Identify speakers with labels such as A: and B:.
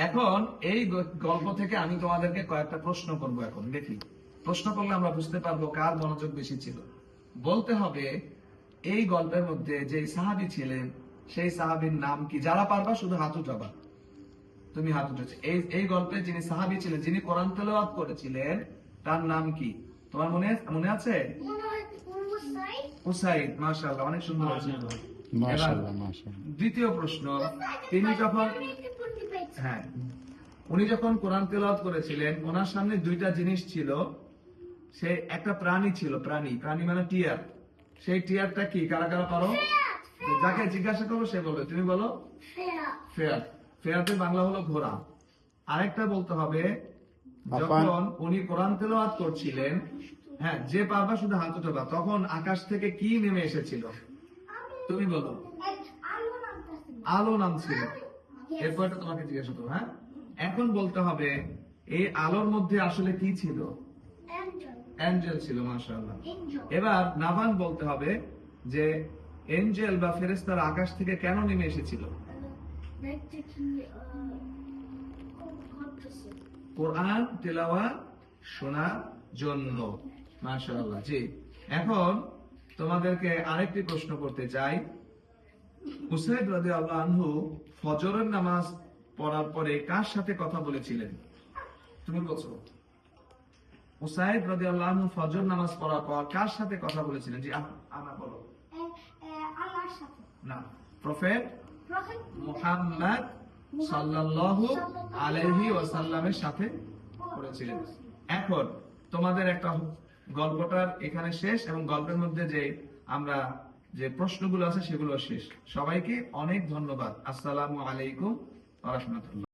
A: এখন এই গল্প থেকে আমি তোমাদেরকে কয়েকটা প্রশ্ন করব। এখন দেখি প্রশ্ন করলে আমরা বুঝতে পারবো কার মনোযোগ বেশি ছিল। বলতে হবে এই গল্পের মধ্যে যে সাহাবী ছিলেন সেই সাহাবীর নাম কি? যারা পারবা শুধু হাত উঠাবা। তুমি হাত উঠেছো। এই গল্পে যিনি সাহাবী ছিলেন, যিনি কোরআন তেলাওয়াত করেছিলেন, তার নাম কি? তোমার মনে আছে? উসাইদ। মাশাআল্লাহ, অনেক সুন্দর হয়েছে।
B: মাশাআল্লাহ মাশাআল্লাহ।
A: দ্বিতীয় প্রশ্ন, উনি যখন কোরআন তেলাওয়াত করেছিলেন, ওনার সামনে দুইটা জিনিস ছিল। সে একটা প্রাণী ছিল, প্রাণী মানে টিয়ার। সেই টিয়ারটা কি? কারা কারা পারো? যাকে জিজ্ঞাসা করবো সে বলবে। তুমি বলো। ফেয়ার। ফেয়ারের বাংলা হলো ঘোড়া। আরেকটা বলতে হবে, যখন উনি কোরআন তেলাওয়াত করছিলেন, হ্যাঁ, যে পারবা শুধু হাত উঠাবা, তখন আকাশ থেকে কি নেমে এসেছিল? তুমি বলো। আলো নামছিল। এরপরটা তোমাকে জিজ্ঞাসা করবো। হ্যাঁ, এখন বলতে হবে এই আলোর মধ্যে আসলে কি ছিল? এঞ্জেল ছিল। মাশাআল্লাহ। এবার নাবান বলতে হবে যে এঞ্জেল বা ফেরেশতারা আকাশ থেকে কেন নেমে এসেছিল? কোরআন তেলাওয়াত শোনার জন্য। মাশাআল্লাহ। জি, এখন তোমাদেরকে আরেকটি প্রশ্ন করতে চাই। উসাইদ রাদিয়াল্লাহু আনহু ফজরের নামাজ পড়ার পরে কার সাথে কথা বলেছিলেন? তুমি বলছো। উসাইদ রাদিয়াল্লাহু আনহু ফজর নামাজ পড়ার পর কার সাথে কথা বলেছিলেন? জি, আনা বলো।
C: আল্লাহর সাথে।
A: না, প্রফেট মুহাম্মদ সাল্লাল্লাহু আলাইহি ওয়াসাল্লামের সাথে করেছিলেন। এখন তোমাদের একটা গল্পটার এখানে শেষ, এবং গল্পের মধ্যে যে আমরা যে প্রশ্নগুলো আছে সেগুলো শেষ। সবাইকে অনেক ধন্যবাদ। আসসালামু আলাইকুম ওয়া রাহমাতুল্লাহ।